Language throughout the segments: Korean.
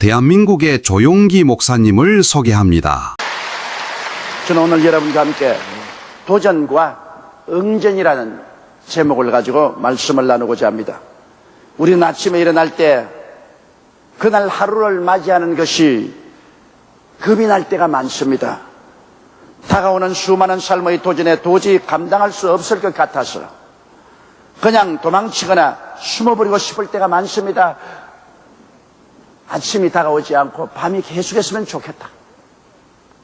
대한민국의 조용기 목사님을 소개합니다. 저는 오늘 여러분과 함께 도전과 응전이라는 제목을 가지고 말씀을 나누고자 합니다. 우리는 아침에 일어날 때 그날 하루를 맞이하는 것이 겁이 날 때가 많습니다. 다가오는 수많은 삶의 도전에 도저히 감당할 수 없을 것 같아서 그냥 도망치거나 숨어버리고 싶을 때가 많습니다. 아침이 다가오지 않고 밤이 계속했으면 좋겠다.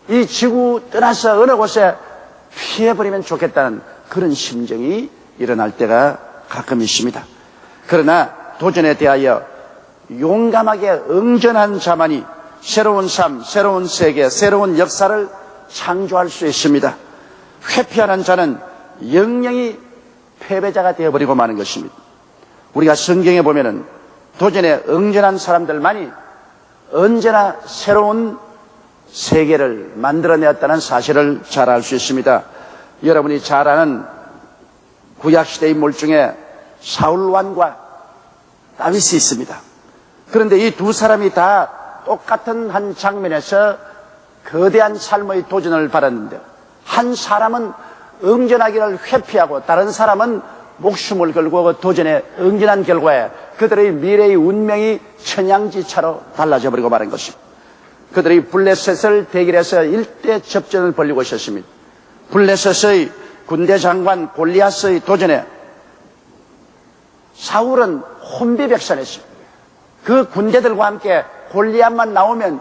이 지구 떠나서 어느 곳에 피해버리면 좋겠다는 그런 심정이 일어날 때가 가끔 있습니다. 그러나 도전에 대하여 용감하게 응전한 자만이 새로운 삶, 새로운 세계, 새로운 역사를 창조할 수 있습니다. 회피하는 자는 영영이 패배자가 되어버리고 마는 것입니다. 우리가 성경에 보면은 도전에 응전한 사람들만이 언제나 새로운 세계를 만들어내었다는 사실을 잘 알 수 있습니다. 여러분이 잘 아는 구약시대 인물 중에 사울왕과 다윗이 있습니다. 그런데 이 두 사람이 다 똑같은 한 장면에서 거대한 삶의 도전을 받았는데 한 사람은 응전하기를 회피하고 다른 사람은 목숨을 걸고 그 도전에 응전한 결과에 그들의 미래의 운명이 천양지차로 달라져 버리고 마는 것입니다. 그들이 블레셋을 대결해서 일대 접전을 벌이고 있었습니다. 블레셋의 군대 장관 골리앗의 도전에 사울은 혼비백산했습니다. 그 군대들과 함께 골리앗만 나오면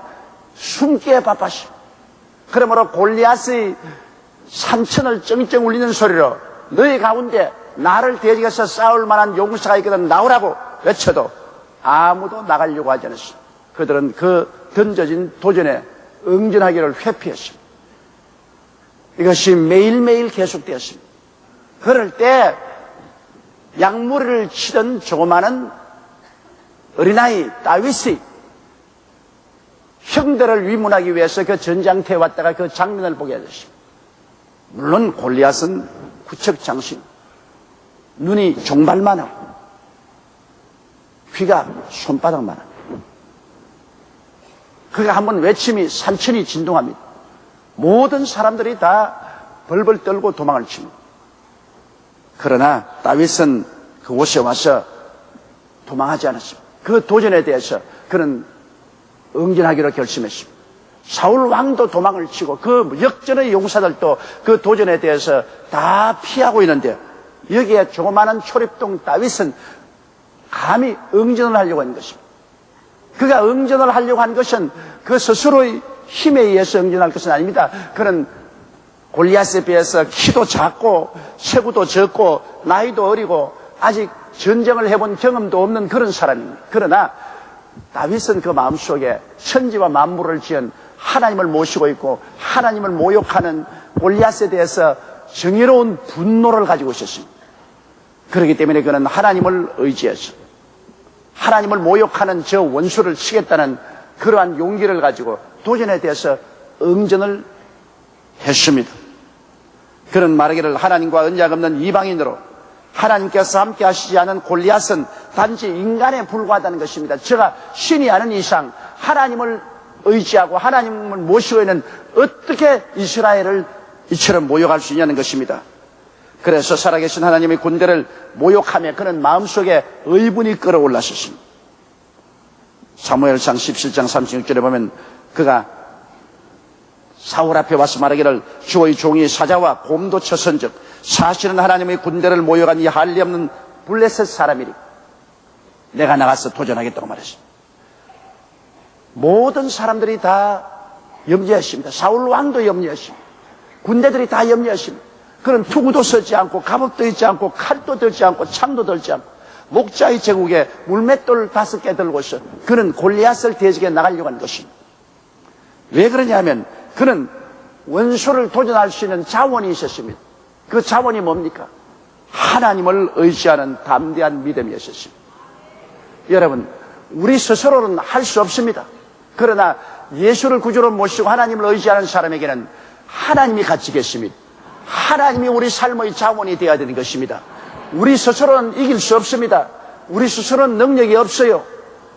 숨기에 바빴습니다. 그러므로 골리앗의 산천을 쩡쩡 울리는 소리로 너희 가운데 나를 대적해서 싸울 만한 용사가 있거든 나오라고 외쳐도 아무도 나가려고 하지 않았습니다. 그들은 그 던져진 도전에 응전하기를 회피했습니다. 이것이 매일매일 계속되었습니다. 그럴 때 양무리를 치던 조그마한 어린아이 다윗이 형들을 위문하기 위해서 그 전장터에 왔다가 그 장면을 보게 되었습니다. 물론 골리앗은 구척장신, 눈이 종발만 하고 귀가 손바닥만 합니다. 그가 한번 외침이 산천이 진동합니다. 모든 사람들이 다 벌벌 떨고 도망을 칩니다. 그러나 다윗은 그곳에 와서 도망하지 않았습니다. 그 도전에 대해서 그는 응전하기로 결심했습니다. 사울 왕도 도망을 치고 그 역전의 용사들도 그 도전에 대해서 다 피하고 있는데 여기에 조그마한 초립동 다윗은 감히 응전을 하려고 한 것입니다. 그가 응전을 하려고 한 것은 그 스스로의 힘에 의해서 응전할 것은 아닙니다. 그는 골리앗에 비해서 키도 작고 체구도 적고 나이도 어리고 아직 전쟁을 해본 경험도 없는 그런 사람입니다. 그러나 다윗은 그 마음속에 천지와 만물을 지은 하나님을 모시고 있고 하나님을 모욕하는 골리앗에 대해서 정의로운 분노를 가지고 있었습니다. 그렇기 때문에 그는 하나님을 의지해서 하나님을 모욕하는 저 원수를 치겠다는 그러한 용기를 가지고 도전에 대해서 응전을 했습니다. 그는 말하기를 하나님과 언약 없는 이방인으로 하나님께서 함께 하시지 않은 골리앗은 단지 인간에 불과하다는 것입니다. 제가 신이 아닌 이상 하나님을 의지하고 하나님을 모시고 있는 어떻게 이스라엘을 이처럼 모욕할 수 있냐는 것입니다. 그래서 살아계신 하나님의 군대를 모욕하며 그는 마음속에 의분이 끌어올랐었습니다. 사무엘상 17장 36절에 보면 그가 사울 앞에 와서 말하기를 주의 종이 사자와 곰도 쳤은즉 사실은 하나님의 군대를 모욕한 이 할례 없는 블레셋 사람이리 내가 나가서 도전하겠다고 말했습니다. 모든 사람들이 다 염려했습니다. 사울 왕도 염려했습니다. 군대들이 다 염려했습니다. 그는 투구도 쓰지 않고 갑옷도 입지 않고 칼도 들지 않고 창도 들지 않고 목자의 제국에 물맷돌 5개 들고서 그는 골리앗을 대적해 나가려고 한 것입니다. 왜 그러냐면 그는 원수를 도전할 수 있는 자원이 있었습니다. 그 자원이 뭡니까? 하나님을 의지하는 담대한 믿음이 있었습니다. 여러분, 우리 스스로는 할 수 없습니다. 그러나 예수를 구주로 모시고 하나님을 의지하는 사람에게는 하나님이 같이 계십니다. 하나님이 우리 삶의 자원이 되어야 되는 것입니다. 우리 스스로는 이길 수 없습니다. 우리 스스로는 능력이 없어요.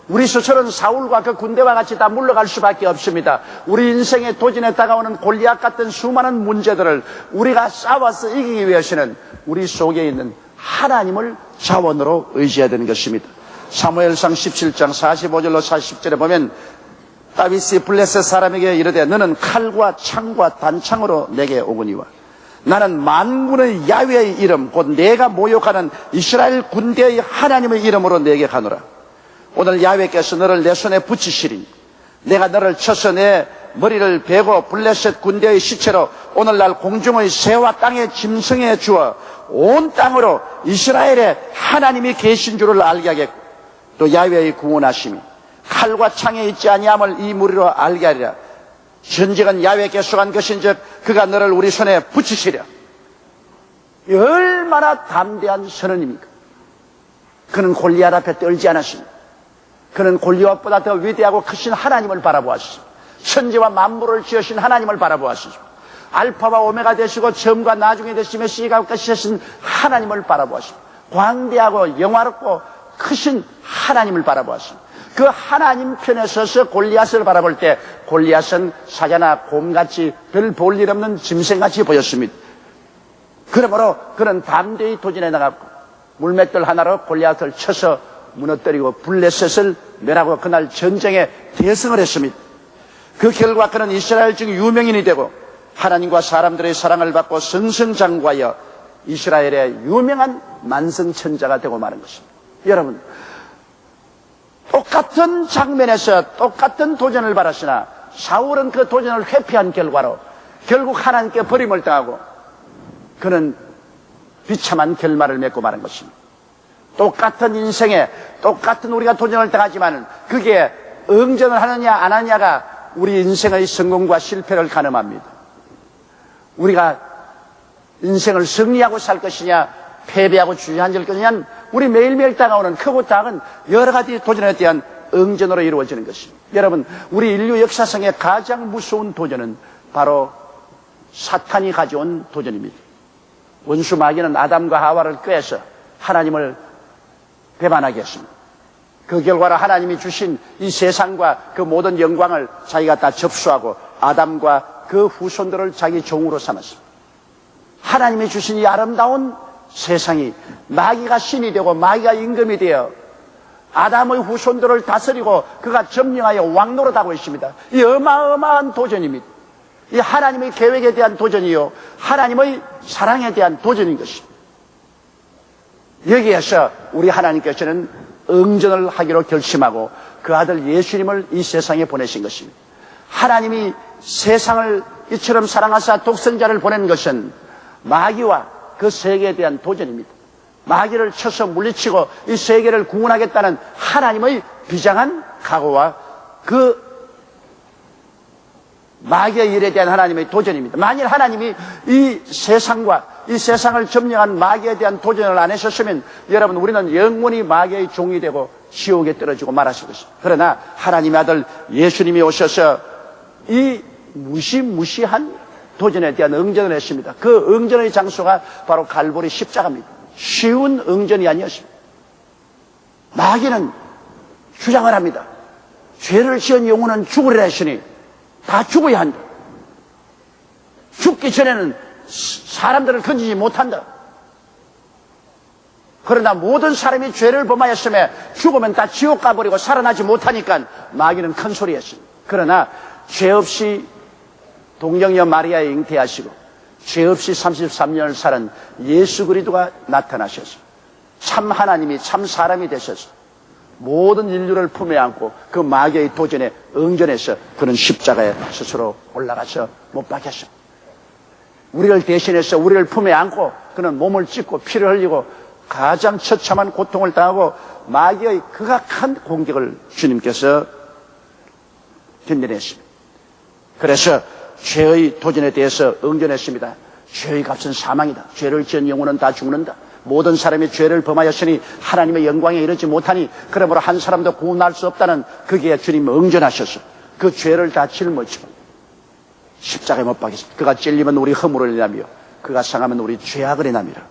우리 스스로는 사울과 그 군대와 같이 다 물러갈 수밖에 없습니다. 우리 인생의 도전에 다가오는 골리앗 같은 수많은 문제들을 우리가 싸워서 이기기 위해서는 우리 속에 있는 하나님을 자원으로 의지해야 되는 것입니다. 사무엘상 17장 45절로 40절에 보면 다윗이 블레셋 사람에게 이르되 너는 칼과 창과 단창으로 내게 오거니와 나는 만군의 야훼의 이름 곧 내가 모욕하는 이스라엘 군대의 하나님의 이름으로 내게 가노라. 오늘 야훼께서 너를 내 손에 붙이시리니 내가 너를 쳐서 내 머리를 베고 블레셋 군대의 시체로 오늘날 공중의 새와 땅의 짐승에 주어 온 땅으로 이스라엘의 하나님이 계신 줄을 알게 하겠고 또 야훼의 구원하심이 칼과 창에 있지 아니함을 이 무리로 알게 하리라. 전쟁은 야훼께서 한 것인즉 그가 너를 우리 손에 붙이시랴. 얼마나 담대한 선언입니까? 그는 골리앗 앞에 떨지 않았습니다. 그는 골리앗보다 더 위대하고 크신 하나님을 바라보았습니다. 천지와 만물을 지으신 하나님을 바라보았습니다. 알파와 오메가 되시고 처음과 나중에 되시며 시가 끝이 되신 하나님을 바라보았습니다. 광대하고 영화롭고 크신 하나님을 바라보았습니다. 그 하나님 편에 서서 골리앗을 바라볼 때 골리앗은 사자나 곰같이 별 볼 일 없는 짐승같이 보였습니다. 그러므로 그는 담대히 도전해 나갔고 물맷돌 하나로 골리앗을 쳐서 무너뜨리고 블레셋을 멸하고 그날 전쟁에 대승을 했습니다. 그 결과 그는 이스라엘 중 유명인이 되고 하나님과 사람들의 사랑을 받고 승승장구하여 이스라엘의 유명한 만성천자가 되고 마는 것입니다. 여러분, 똑같은 장면에서 똑같은 도전을 받았으나 사울은 그 도전을 회피한 결과로 결국 하나님께 버림을 당하고 그는 비참한 결말을 맺고 마는 것입니다. 똑같은 인생에 똑같은 우리가 도전을 당하지만 그게 응전을 하느냐 안 하느냐가 우리 인생의 성공과 실패를 가늠합니다. 우리가 인생을 승리하고 살 것이냐 패배하고 주저앉을 것이냐 우리 매일매일 다가오는 크고 작은 여러 가지 도전에 대한 응전으로 이루어지는 것입니다. 여러분, 우리 인류 역사상의 가장 무서운 도전은 바로 사탄이 가져온 도전입니다. 원수 마귀는 아담과 하와를 꾀해서 하나님을 배반하게 했습니다. 그 결과로 하나님이 주신 이 세상과 그 모든 영광을 자기가 다 접수하고 아담과 그 후손들을 자기 종으로 삼았습니다. 하나님이 주신 이 아름다운 세상이 마귀가 신이 되고 마귀가 임금이 되어 아담의 후손들을 다스리고 그가 점령하여 왕노릇하고 있습니다. 이 어마어마한 도전입니다. 이 하나님의 계획에 대한 도전이요 하나님의 사랑에 대한 도전인 것입니다. 여기에서 우리 하나님께서는 응전을 하기로 결심하고 그 아들 예수님을 이 세상에 보내신 것입니다. 하나님이 세상을 이처럼 사랑하사 독생자를 보낸 것은 마귀와 그 세계에 대한 도전입니다. 마귀를 쳐서 물리치고 이 세계를 구원하겠다는 하나님의 비장한 각오와 그 마귀의 일에 대한 하나님의 도전입니다. 만일 하나님이 이 세상과 이 세상을 점령한 마귀에 대한 도전을 안 하셨으면 여러분 우리는 영원히 마귀의 종이 되고 지옥에 떨어지고 말았을 것입니다. 그러나 하나님의 아들 예수님이 오셔서 이 무시무시한 도전에 대한 응전을 했습니다. 그 응전의 장소가 바로 갈보리 십자가입니다. 쉬운 응전이 아니었습니다. 마귀는 주장을 합니다. 죄를 지은 영혼은 죽으리라 했으니 다 죽어야 한다. 죽기 전에는 사람들을 건지지 못한다. 그러나 모든 사람이 죄를 범하였음에 죽으면 다 지옥 가버리고 살아나지 못하니까 마귀는 큰 소리 했습니다. 그러나 죄 없이 동정녀 마리아에 잉태하시고 죄 없이 33년을 살은 예수 그리스도가 나타나셔서 참 하나님이 참 사람이 되셔서 모든 인류를 품에 안고 그 마귀의 도전에 응전해서 그는 십자가에 스스로 올라가서 못 박혔습니다. 우리를 대신해서 우리를 품에 안고 그는 몸을 찢고 피를 흘리고 가장 처참한 고통을 당하고 마귀의 극악한 공격을 주님께서 견뎌냈습니다. 그래서 죄의 도전에 대해서 응전했습니다. 죄의 값은 사망이다. 죄를 지은 영혼은 다 죽는다. 모든 사람이 죄를 범하였으니 하나님의 영광에 이르지 못하니 그러므로 한 사람도 구원할 수 없다는 거기에 주님 응전하셔서 그 죄를 다 짊어지고 십자가에 못 박혔습니다. 그가 찔리면 우리 허물을 인하며 그가 상하면 우리 죄악을 인함이라.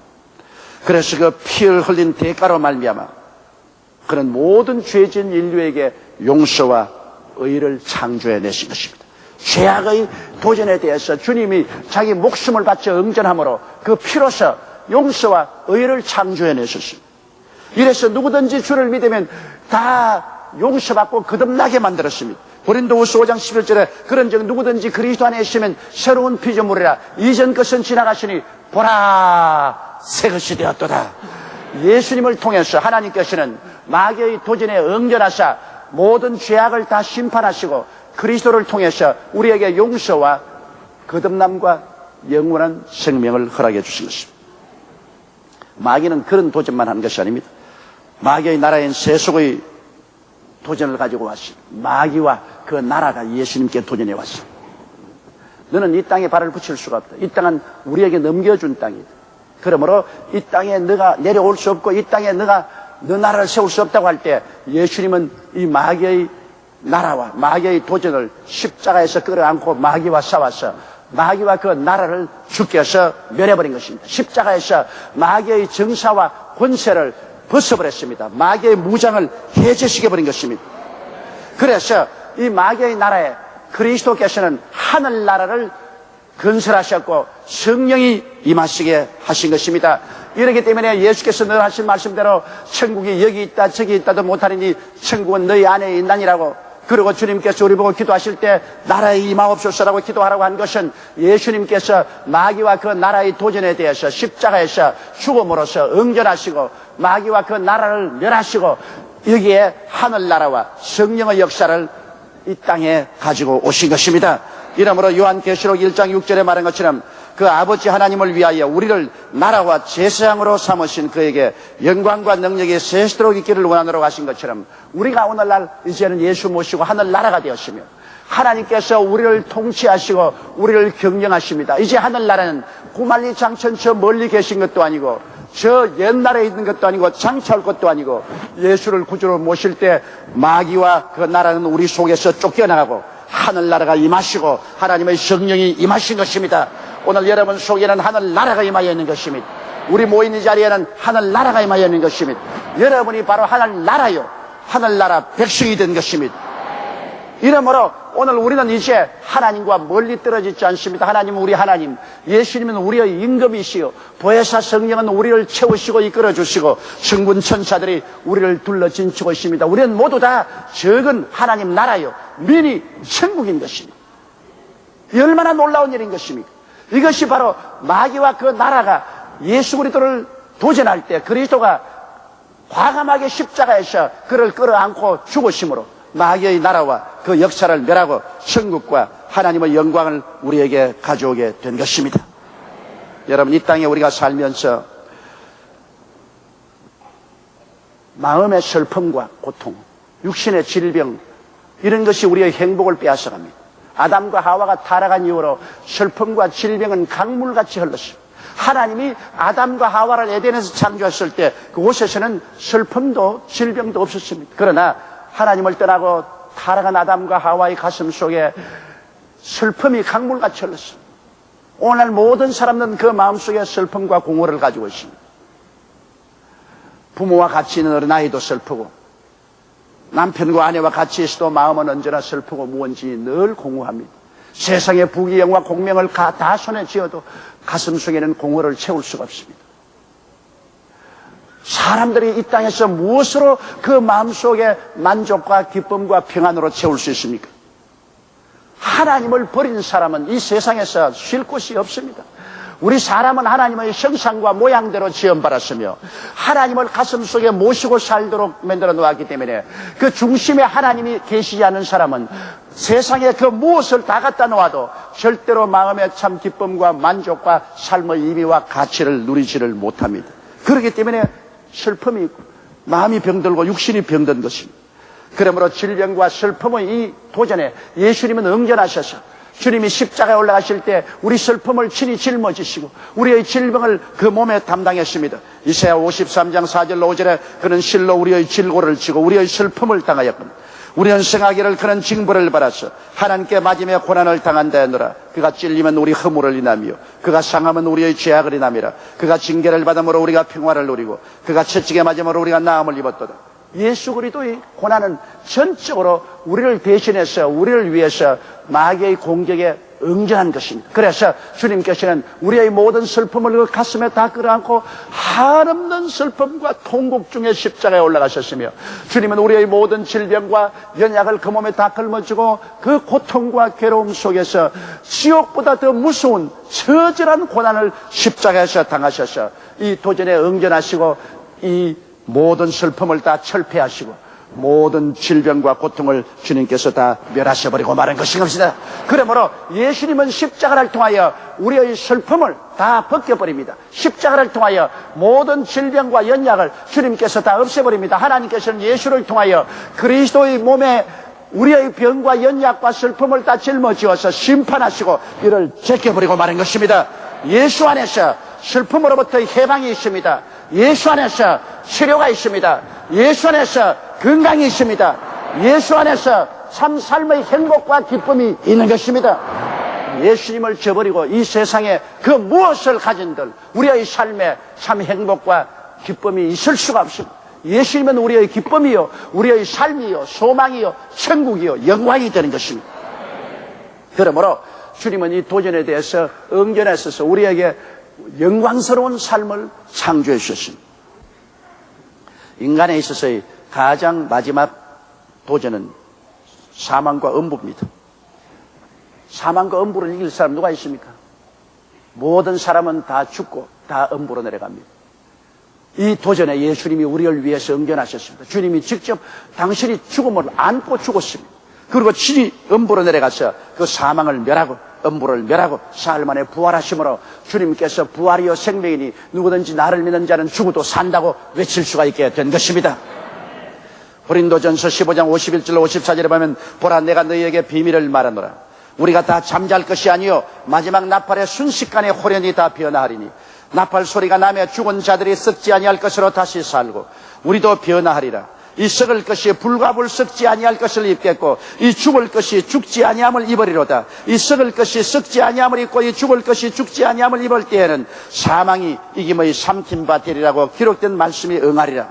그래서 그 피를 흘린 대가로 말미암아 그는 모든 죄진 인류에게 용서와 의를 창조해 내신 것입니다. 죄악의 도전에 대해서 주님이 자기 목숨을 바쳐 응전함으로 그 피로서 용서와 의를 창조해 내셨습니다. 이래서 누구든지 주를 믿으면 다 용서받고 거듭나게 만들었습니다. 고린도후서 5장 11절에 그런즉 누구든지 그리스도 안에 있으면 새로운 피조물이라 이전 것은 지나가시니 보라 새 것이 되었도다. 예수님을 통해서 하나님께서는 마귀의 도전에 응전하사 모든 죄악을 다 심판하시고 그리스도를 통해서 우리에게 용서와 거듭남과 영원한 생명을 허락해 주신 것입니다. 마귀는 그런 도전만 하는 것이 아닙니다. 마귀의 나라인 세속의 도전을 가지고 왔습니다. 마귀와 그 나라가 예수님께 도전해 왔습니다. 너는 이 땅에 발을 붙일 수가 없다. 이 땅은 우리에게 넘겨준 땅이다. 그러므로 이 땅에 너가 내려올 수 없고 이 땅에 너가 너 나라를 세울 수 없다고 할 때 예수님은 이 마귀의 나라와 마귀의 도전을 십자가에서 끌어안고 마귀와 싸워서 마귀와 그 나라를 죽게 해서 멸해버린 것입니다. 십자가에서 마귀의 정사와 권세를 벗어버렸습니다. 마귀의 무장을 해제시켜버린 것입니다. 그래서 이 마귀의 나라에 그리스도께서는 하늘나라를 건설하셨고 성령이 임하시게 하신 것입니다. 이렇기 때문에 예수께서 늘 하신 말씀대로 천국이 여기 있다 저기 있다도 못하리니 천국은 너희 안에 있나니라고, 그리고 주님께서 우리 보고 기도하실 때 나라에 임하옵소서라고 기도하라고 한 것은 예수님께서 마귀와 그 나라의 도전에 대해서 십자가에서 죽음으로써 응전하시고 마귀와 그 나라를 멸하시고 여기에 하늘나라와 성령의 역사를 이 땅에 가지고 오신 것입니다. 이러므로 요한계시록 1장 6절에 말한 것처럼 그 아버지 하나님을 위하여 우리를 나라와 제사장으로 삼으신 그에게 영광과 능력이 세세토록 있기를 원하노라고 하신 것처럼 우리가 오늘날 이제는 예수 모시고 하늘나라가 되었으며 하나님께서 우리를 통치하시고 우리를 경영하십니다. 이제 하늘나라는 구만리 장천 저 멀리 계신 것도 아니고 저 옛날에 있는 것도 아니고 장차올 것도 아니고 예수를 구주로 모실 때 마귀와 그 나라는 우리 속에서 쫓겨나가고 하늘나라가 임하시고 하나님의 성령이 임하신 것입니다. 오늘 여러분 속에는 하늘나라가 임하여 있는 것입니다. 우리 모인 이 자리에는 하늘나라가 임하여 있는 것입니다. 여러분이 바로 하늘나라요 하늘나라 백성이 된 것입니다. 이러므로 오늘 우리는 이제 하나님과 멀리 떨어지지 않습니다. 하나님은 우리 하나님, 예수님은 우리의 임금이시요 보혜사 성령은 우리를 채우시고 이끌어주시고 성군 천사들이 우리를 둘러 진치고 있습니다. 우리는 모두 다 적은 하나님 나라요 민이 천국인 것입니다. 얼마나 놀라운 일인 것입니까? 이것이 바로 마귀와 그 나라가 예수 그리스도를 도전할 때 그리스도가 과감하게 십자가에서 그를 끌어안고 죽으심으로 마귀의 나라와 그 역사를 멸하고 천국과 하나님의 영광을 우리에게 가져오게 된 것입니다. 여러분, 이 땅에 우리가 살면서 마음의 슬픔과 고통, 육신의 질병 이런 것이 우리의 행복을 빼앗아갑니다. 아담과 하와가 타락한 이후로 슬픔과 질병은 강물같이 흘렀습니다. 하나님이 아담과 하와를 에덴에서 창조했을 때 그곳에서는 슬픔도 질병도 없었습니다. 그러나 하나님을 떠나고 타락한 아담과 하와의 가슴 속에 슬픔이 강물같이 흘렀습니다. 오늘 모든 사람들은 그 마음속에 슬픔과 공허를 가지고 있습니다. 부모와 같이 있는 어린아이도 슬프고 남편과 아내와 같이 있어도 마음은 언제나 슬프고 무언지 늘 공허합니다. 세상의 부귀영화 공명을 다 손에 쥐어도 가슴 속에는 공허를 채울 수가 없습니다. 사람들이 이 땅에서 무엇으로 그 마음속에 만족과 기쁨과 평안으로 채울 수 있습니까? 하나님을 버린 사람은 이 세상에서 쉴 곳이 없습니다. 우리 사람은 하나님의 형상과 모양대로 지음받았으며 하나님을 가슴속에 모시고 살도록 만들어 놓았기 때문에 그 중심에 하나님이 계시지 않은 사람은 세상에 그 무엇을 다 갖다 놓아도 절대로 마음의 참 기쁨과 만족과 삶의 의미와 가치를 누리지를 못합니다. 그렇기 때문에 슬픔이 있고 마음이 병들고 육신이 병든 것입니다. 그러므로 질병과 슬픔의 이 도전에 예수님은 응전하셔서 주님이 십자가에 올라가실 때 우리 슬픔을 친히 짊어지시고 우리의 질병을 그 몸에 담당했습니다. 이사야 53장 4절 5절에 그는 실로 우리의 질고를 지고 우리의 슬픔을 당하였거든 우리는 생하기를 그는 징벌을 받았어 하나님께 맞으며 고난을 당한다 하노라. 그가 찔리면 우리 허물을 인하며 그가 상하면 우리의 죄악을 인함이라. 그가 징계를 받음으로 우리가 평화를 누리고 그가 채찍에 맞음으로 우리가 나음을 입었도다. 예수 그리스도의 고난은 전적으로 우리를 대신해서 우리를 위해서 마귀의 공격에 응전한 것입니다. 그래서 주님께서는 우리의 모든 슬픔을 그 가슴에 다 끌어안고 한없는 슬픔과 통곡 중에 십자가에 올라가셨으며, 주님은 우리의 모든 질병과 연약을 그 몸에 다 걸머쥐고 그 고통과 괴로움 속에서 지옥보다 더 무서운 처절한 고난을 십자가에서 당하셔서 이 도전에 응전하시고 이 모든 슬픔을 다 철폐하시고 모든 질병과 고통을 주님께서 다 멸하셔버리고 말한 것입니다. 그러므로 예수님은 십자가를 통하여 우리의 슬픔을 다 벗겨버립니다. 십자가를 통하여 모든 질병과 연약을 주님께서 다 없애버립니다. 하나님께서는 예수를 통하여 그리스도의 몸에 우리의 병과 연약과 슬픔을 다 짊어지어서 심판하시고 이를 제껴버리고 말한 것입니다. 예수 안에서 슬픔으로부터 해방이 있습니다. 예수 안에서 치료가 있습니다. 예수 안에서 건강이 있습니다. 예수 안에서 참 삶의 행복과 기쁨이 있는 것입니다. 예수님을 저버리고 이 세상에 그 무엇을 가진들 우리의 삶에 참 행복과 기쁨이 있을 수가 없습니다. 예수님은 우리의 기쁨이요, 우리의 삶이요, 소망이요, 천국이요, 영광이 되는 것입니다. 그러므로 주님은 이 도전에 대해서 응전하셔서 우리에게 영광스러운 삶을 창조해 주셨습니다. 인간에 있어서의 가장 마지막 도전은 사망과 음부입니다. 사망과 음부를 이길 사람 누가 있습니까? 모든 사람은 다 죽고 다 음부로 내려갑니다. 이 도전에 예수님이 우리를 위해서 응전하셨습니다. 주님이 직접 당신이 죽음을 안고 죽었습니다. 그리고 친히 음부로 내려가서 그 사망을 멸하고 음부를 멸하고 사흘 만에 부활하심으로 주님께서 부활이요 생명이니 누구든지 나를 믿는 자는 죽어도 산다고 외칠 수가 있게 된 것입니다. 고린도전서 15장 51절 54절에 보면 보라 내가 너희에게 비밀을 말하노라. 우리가 다 잠잘 것이 아니요 마지막 나팔의 순식간에 호련히 다 변화하리니 나팔 소리가 나며 죽은 자들이 썩지 아니할 것으로 다시 살고 우리도 변화하리라. 이 썩을 것이 불과 불 썩지 아니할 것을 입겠고 이 죽을 것이 죽지 아니함을 입으리로다. 이 썩을 것이 썩지 아니함을 입고 이 죽을 것이 죽지 아니함을 입을 때에는 사망이 이김의 삼킨 바 되리라고 기록된 말씀이 응하리라.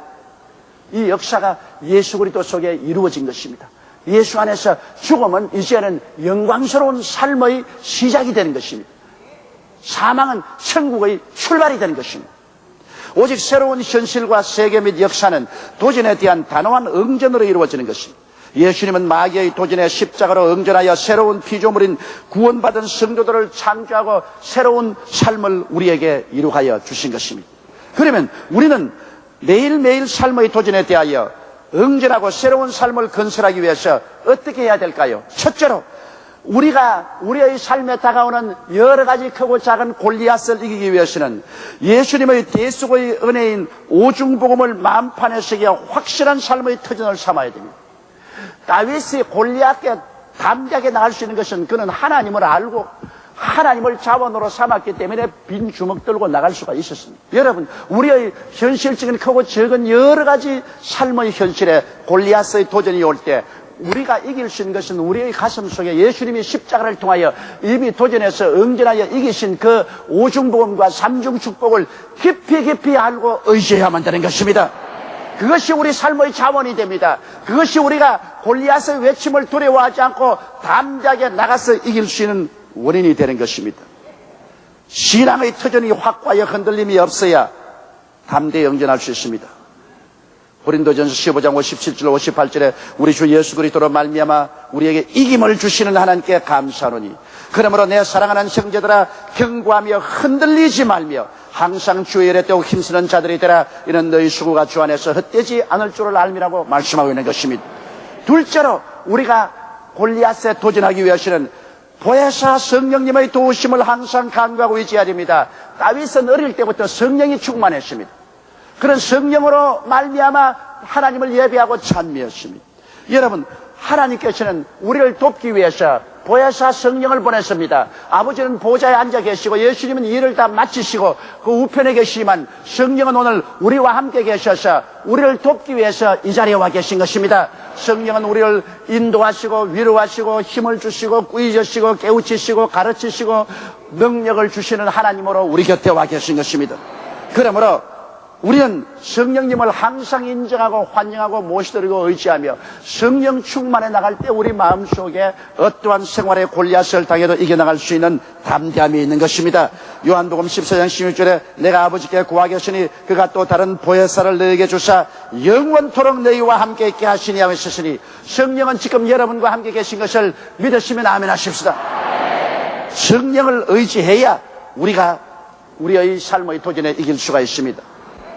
이 역사가 예수 그리스도 속에 이루어진 것입니다. 예수 안에서 죽음은 이제는 영광스러운 삶의 시작이 되는 것입니다. 사망은 천국의 출발이 되는 것입니다. 오직 새로운 현실과 세계 및 역사는 도전에 대한 단호한 응전으로 이루어지는 것입니다. 예수님은 마귀의 도전에 십자가로 응전하여 새로운 피조물인 구원받은 성도들을 창조하고 새로운 삶을 우리에게 이루하여 주신 것입니다. 그러면 우리는 매일매일 삶의 도전에 대하여 응전하고 새로운 삶을 건설하기 위해서 어떻게 해야 될까요? 첫째로 우리가 우리의 삶에 다가오는 여러 가지 크고 작은 골리앗을 이기기 위해서는 예수님의 대속의 은혜인 오중복음을 마음판에 새겨 확실한 삶의 터전을 삼아야 됩니다. 다윗이 골리앗께 담대하게 나갈 수 있는 것은 그는 하나님을 알고 하나님을 자원으로 삼았기 때문에 빈 주먹 들고 나갈 수가 있었습니다. 여러분, 우리의 현실적인 크고 적은 여러 가지 삶의 현실에 골리앗의 도전이 올 때 우리가 이길 수 있는 것은 우리의 가슴 속에 예수님이 십자가를 통하여 이미 도전해서 응전하여 이기신 그 오중복음과 삼중축복을 깊이 깊이 알고 의지해야만 되는 것입니다. 그것이 우리 삶의 자원이 됩니다. 그것이 우리가 골리앗의 외침을 두려워하지 않고 담대하게 나가서 이길 수 있는 원인이 되는 것입니다. 신앙의 터전이 확고하여 흔들림이 없어야 담대히 응전할 수 있습니다. 고린도전서 15장 57절 58절에 우리 주 예수 그리스도로 말미암아 우리에게 이김을 주시는 하나님께 감사하노니 그러므로 내 사랑하는 형제들아 경고하며 흔들리지 말며 항상 주의 일에 떼고 힘쓰는 자들이 되라. 이는 너희 수고가 주 안에서 헛되지 않을 줄을 알미라고 말씀하고 있는 것입니다. 둘째로 우리가 골리앗에 도전하기 위해서는 보혜사 성령님의 도우심을 항상 간구하고 의지해야 됩니다. 다윗은 어릴 때부터 성령이 충만했습니다. 그런 성령으로 말미암아 하나님을 예배하고 찬미했습니다. 여러분, 하나님께서는 우리를 돕기 위해서 보혜사 성령을 보냈습니다. 아버지는 보좌에 앉아 계시고 예수님은 일을 다 마치시고 그 우편에 계시지만 성령은 오늘 우리와 함께 계셔서 우리를 돕기 위해서 이 자리에 와 계신 것입니다. 성령은 우리를 인도하시고 위로하시고 힘을 주시고 꾸짖으시고 깨우치시고 가르치시고 능력을 주시는 하나님으로 우리 곁에 와 계신 것입니다. 그러므로 우리는 성령님을 항상 인정하고 환영하고 모시드리고 의지하며 성령 충만해 나갈 때 우리 마음속에 어떠한 생활의 골리앗을 당해도 이겨나갈 수 있는 담대함이 있는 것입니다. 요한복음 14장 16절에 내가 아버지께 구하겠으니 그가 또 다른 보혜사를 너에게 주사 영원토록 너희와 함께 있게 하시니 하고 있으시니 성령은 지금 여러분과 함께 계신 것을 믿으시면 아멘 하십시다. 성령을 의지해야 우리가 우리의 삶의 도전에 이길 수가 있습니다.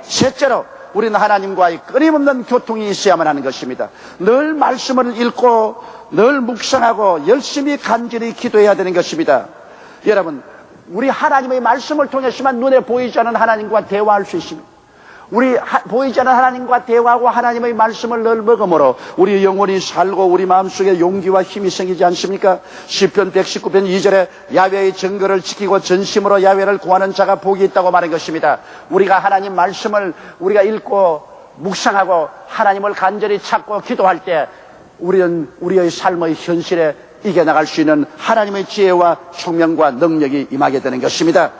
셋째로 우리는 하나님과의 끊임없는 교통이 있어야만 하는 것입니다. 늘 말씀을 읽고 늘 묵상하고 열심히 간절히 기도해야 되는 것입니다. 여러분, 우리 하나님의 말씀을 통해서만 눈에 보이지 않는 하나님과 대화할 수 있습니다. 우리 보이지 않는 하나님과 대화하고 하나님의 말씀을 늘 먹음으로 우리 영혼이 살고 우리 마음속에 용기와 힘이 생기지 않습니까? 시편 119편 2절에 야훼의 증거를 지키고 전심으로 야훼를 구하는 자가 복이 있다고 말한 것입니다. 우리가 하나님 말씀을 우리가 읽고 묵상하고 하나님을 간절히 찾고 기도할 때 우리는 우리의 삶의 현실에 이겨나갈 수 있는 하나님의 지혜와 총명과 능력이 임하게 되는 것입니다.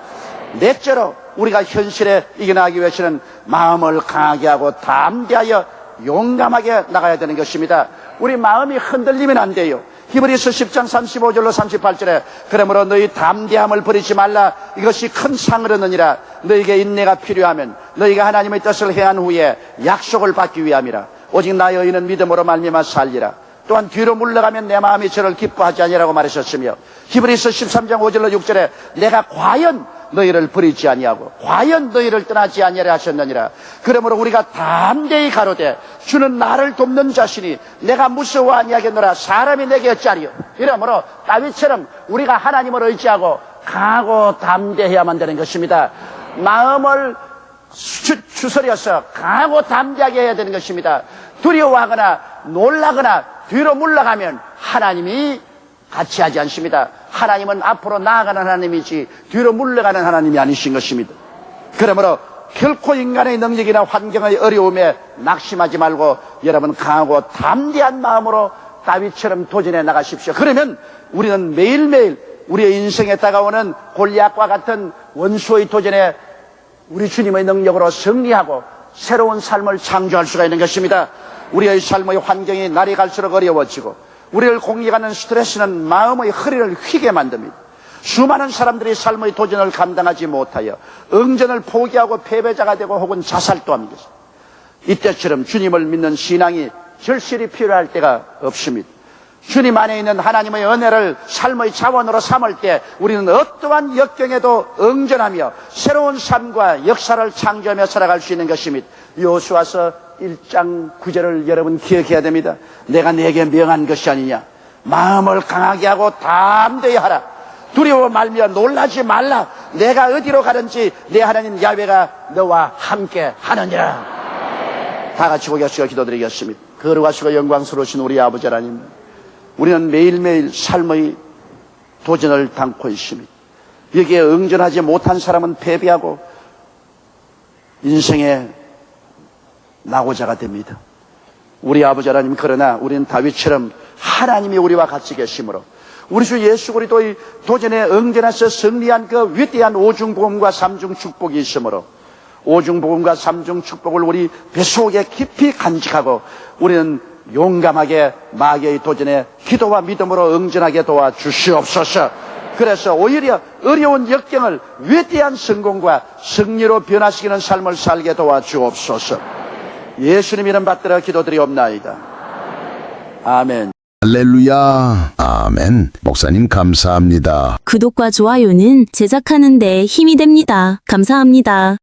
넷째로 우리가 현실에 이겨나가기 위해서는 마음을 강하게 하고 담대하여 용감하게 나가야 되는 것입니다. 우리 마음이 흔들리면 안 돼요. 히브리서 10장 35절로 38절에 그러므로 너희 담대함을 버리지 말라. 이것이 큰 상을 얻느니라. 너희에게 인내가 필요하면 너희가 하나님의 뜻을 행한 후에 약속을 받기 위함이라. 오직 나의 의는 믿음으로 말미암아 살리라. 또한 뒤로 물러가면 내 마음이 저를 기뻐하지 아니라고 말하셨으며 히브리서 13장 5절로 6절에 내가 과연 너희를 버리지 아니하고 과연 너희를 떠나지 아니하려 하셨느니라. 그러므로 우리가 담대히 가로되 주는 나를 돕는 자시니 내가 무서워 아니하겠노라. 사람이 내게 어찌하리요. 이러므로 다윗처럼 우리가 하나님을 의지하고 강하고 담대해야만 되는 것입니다. 마음을 추스려서 강하고 담대하게 해야 되는 것입니다. 두려워하거나 놀라거나 뒤로 물러가면 하나님이 같이 하지 않습니다. 하나님은 앞으로 나아가는 하나님이지 뒤로 물러가는 하나님이 아니신 것입니다. 그러므로 결코 인간의 능력이나 환경의 어려움에 낙심하지 말고 여러분 강하고 담대한 마음으로 다윗처럼 도전해 나가십시오. 그러면 우리는 매일매일 우리의 인생에 다가오는 골리앗과 같은 원수의 도전에 우리 주님의 능력으로 승리하고 새로운 삶을 창조할 수가 있는 것입니다. 우리의 삶의 환경이 날이 갈수록 어려워지고 우리를 공격하는 스트레스는 마음의 허리를 휘게 만듭니다. 수많은 사람들이 삶의 도전을 감당하지 못하여 응전을 포기하고 패배자가 되고 혹은 자살도 합니다. 이때처럼 주님을 믿는 신앙이 절실히 필요할 때가 없습니다. 주님 안에 있는 하나님의 은혜를 삶의 자원으로 삼을 때 우리는 어떠한 역경에도 응전하며 새로운 삶과 역사를 창조하며 살아갈 수 있는 것입니다. 여호수아서 1장 9절을 여러분 기억해야 됩니다. 내가 네게 명한 것이 아니냐. 마음을 강하게 하고 담대히 하라. 두려워 말며 놀라지 말라. 내가 어디로 가든지 내 하나님 야훼가 너와 함께 하느니라. 다 같이 고개 숙여 기도드리겠습니다. 거룩하시고 영광스러우신 우리 아버지 하나님, 우리는 매일매일 삶의 도전을 담고 있습니다. 여기에 응전하지 못한 사람은 패배하고 인생의 낙오자가 됩니다. 우리 아버지 하나님, 그러나 우리는 다윗처럼 하나님이 우리와 같이 계심으로 우리 주 예수 그리스도의 도전에 응전해서 승리한 그 위대한 오중복음과 삼중 축복이 있으므로 오중복음과 삼중 축복을 우리 뱃속에 깊이 간직하고 우리는 용감하게 마귀의 도전에 기도와 믿음으로 응전하게 도와주시옵소서. 그래서 오히려 어려운 역경을 위대한 성공과 승리로 변화시키는 삶을 살게 도와주옵소서. 예수님 이름 받들어 기도드리옵나이다. 아멘. 할렐루야. 아멘. 목사님 감사합니다. 구독과 좋아요는 제작하는 데 힘이 됩니다. 감사합니다.